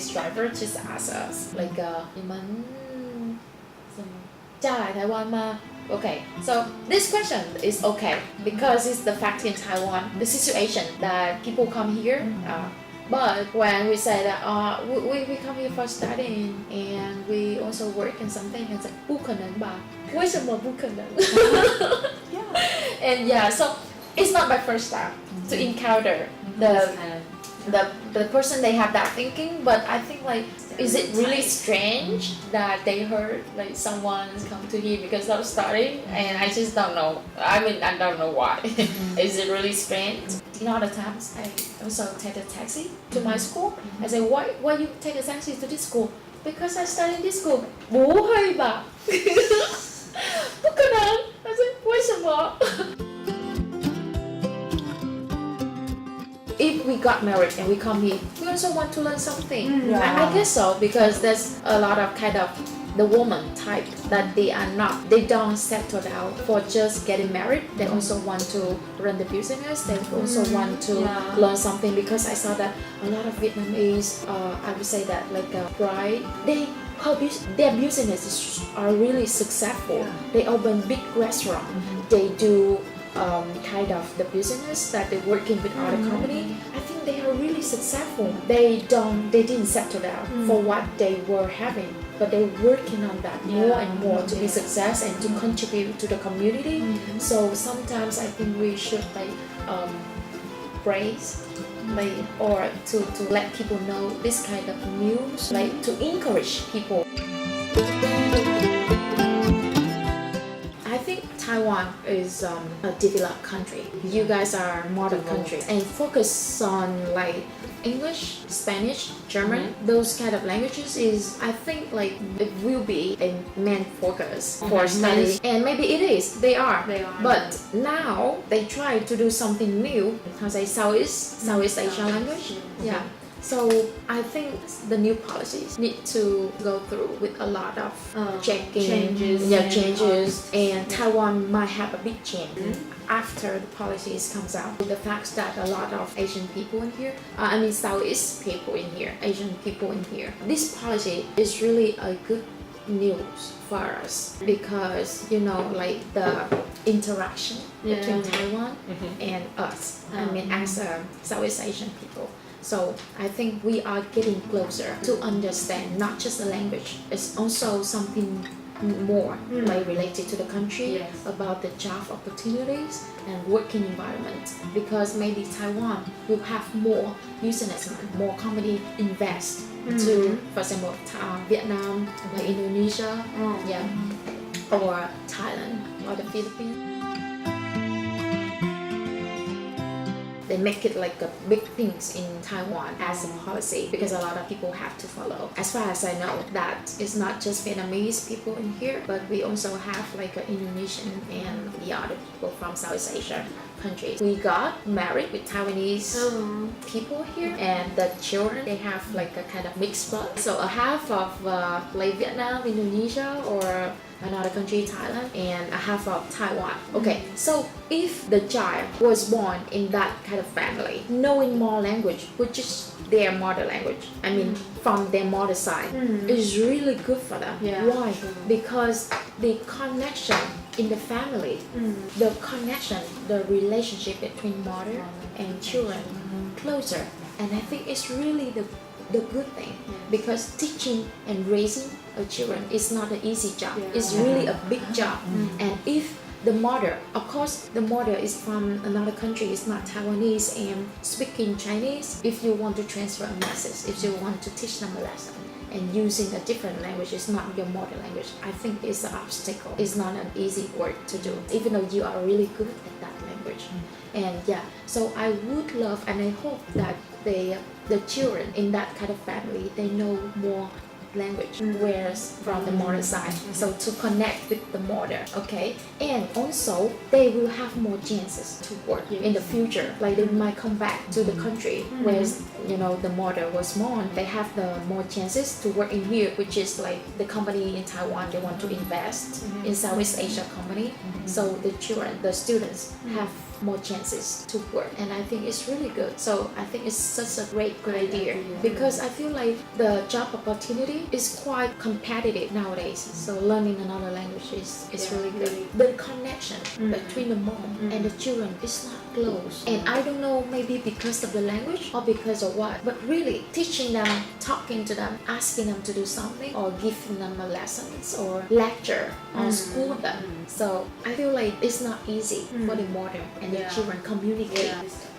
bus driver just asked us like 你们嫁来台湾吗? Okay, so this question is okay because it's the fact in Taiwan, the situation that people come here. But when we say that we come here for studying and we also work in something, it's like 不可能吧? 为什么不可能? And yeah, so it's not my first time to encounter the person they have that thinking, but I think like, is it really strange that they heard like someone's come to here because of studying? And I just don't know. I mean, I don't know why. Is it really strange? You know, other times I also take a taxi to my school. I say, why you take a taxi to this school? Because I study in this school. 不会吧? 不可能. I say, 为什么? If we got married and we come here, we also want to learn something. I guess so, because there's a lot of kind of the woman type that they don't settle down for just getting married. They also want to run the business. They also want to learn something, because I saw that a lot of Vietnamese, I would say that like a bride, their businesses are really successful. They open big restaurant. They do kind of the business that they're working with other company. I think they are really successful. They didn't settle down for what they were having, but they're working on that more and more to be success and to contribute to the community. So sometimes I think we should like praise or to let people know this kind of news, like to encourage people. I think Taiwan is a developed country. You guys are a modern country and focus on like English, Spanish, German, those kind of languages is, I think like it will be a main focus for study. And maybe it is, they are. But now they try to do something new. How say Southeast Asian language? Yeah. So I think the new policies need to go through with a lot of changes, and Taiwan might have a big change after the policies comes out. The fact that a lot of Asian people in here, Southeast people in here, Asian people in here, this policy is really a good news for us, because like the interaction between Taiwan and us, as Southeast Asian people. So I think we are getting closer to understand not just the language, it's also something more like related to the country, about the job opportunities and working environment, because maybe Taiwan will have more businessmen, more company invest to, for example, Vietnam, like Indonesia, or Thailand or the Philippines. They make it like a big things in Taiwan as a policy, because a lot of people have to follow. As far as I know, that it's not just Vietnamese people in here, but we also have like Indonesian and the other people from Southeast Asia countries. We got married with Taiwanese people here, and the children, they have like a kind of mixed blood. So a half of like Vietnam, Indonesia, or another country, Thailand, and a half of Taiwan. Okay, so if the child was born in that kind of family, knowing more language, which is their mother language, from their mother side, is really good for them. Why? Because the connection in the family, the connection, the relationship between mother and children closer, and I think it's really the good thing, because teaching and raising a children is not an easy job. It's really a big job. And if the mother, of course, the mother is from another country, it's not Taiwanese and speaking Chinese. If you want to transfer a message, if you want to teach them a lesson, and using a different language, it's not your mother language, I think it's an obstacle. It's not an easy work to do, even though you are really good at that language. And so I would love, and I hope that the children in that kind of family, they know more language, whereas from the mother side, so to connect with the mother, okay, and also they will have more chances to work in the future. Like they might come back to the country where the mother was born. They have the more chances to work in here, which is like the company in Taiwan, they want to invest in Southeast Asia company. So the children, the students have more chances to work, and I think it's really good. So I think it's such a great idea, because I feel like the job opportunity is quite competitive nowadays. So learning another language is really good. The connection between the mom and the children is not close, and I don't know, maybe because of the language or because of what, but really teaching them, talking to them, asking them to do something, or giving them a lessons or lecture or school them. So I feel like it's not easy for the mother and the children communicate.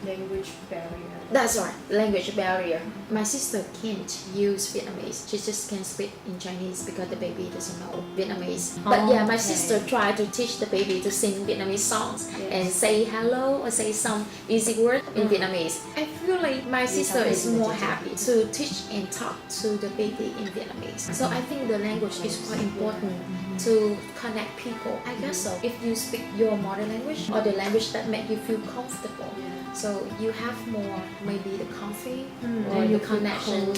Language barrier. That's right, language barrier. My sister can't use Vietnamese. She just can't speak in Chinese because the baby doesn't know Vietnamese. But yeah, my sister tried to teach the baby to sing Vietnamese songs and say hello or say some easy word in Vietnamese. I feel like my sister is more happy to teach and talk to the baby in Vietnamese. So I think the language is quite important to connect people. I guess so. If you speak your mother language or the language that make you feel comfortable, so you have more maybe the comfy or the connection,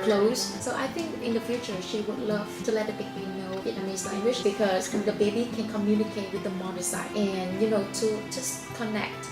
close. So I think in the future she would love to let the baby know Vietnamese language, because the baby can communicate with the mother side, and to just connect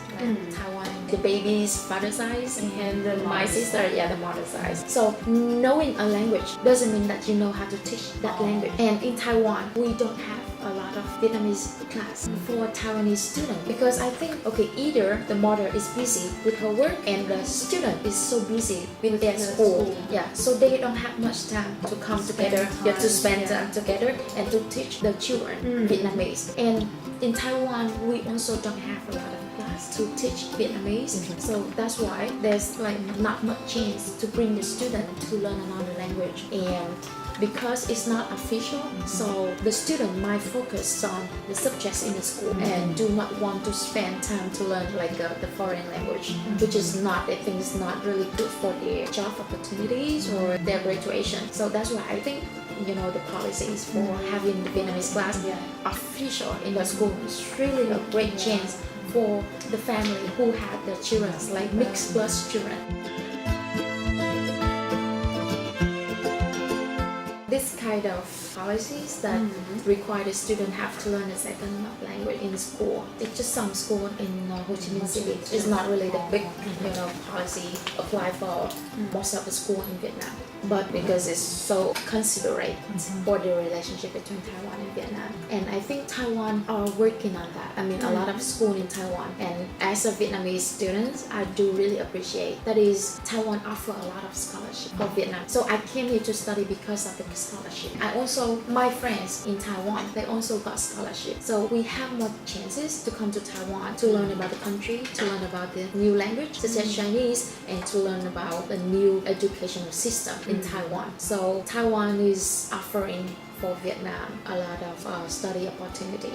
Taiwan, the baby's father side, and my sister, the mother side. So knowing a language doesn't mean that you know how to teach that language. And in Taiwan, we don't have a lot of Vietnamese class for Taiwanese students, because I think either the mother is busy with her work and the student is so busy with their school, so they don't have much time to come together, to spend time together and to teach the children Vietnamese. And in Taiwan, we also don't have a lot of class to teach Vietnamese, so that's why there's like not much chance to bring the student to learn another language. And because it's not official, so the student might focus on the subjects in the school and do not want to spend time to learn like the foreign language, which is not, I think, is not really good for their job opportunities or their graduation. So that's why I think the policies for having the Vietnamese class official in the school is really a great chance for the family who have their children like mixed plus children. This kind of policies that require the student have to learn a second language in school. It's just some school in Ho Chi Minh City. It's not really the big policy applied for most of the school in Vietnam. But because it's so considerate for the relationship between Taiwan and Vietnam. And I think Taiwan are working on that. I mean, a lot of school in Taiwan. And as a Vietnamese student, I do really appreciate that is Taiwan offer a lot of scholarship for Vietnam. So I came here to study because of the scholarship. I also, my friends in Taiwan, they also got scholarship. So we have more chances to come to Taiwan to learn about the country, to learn about the new language such as Chinese, and to learn about the new educational system in Taiwan. So Taiwan is offering for Vietnam a lot of study opportunity.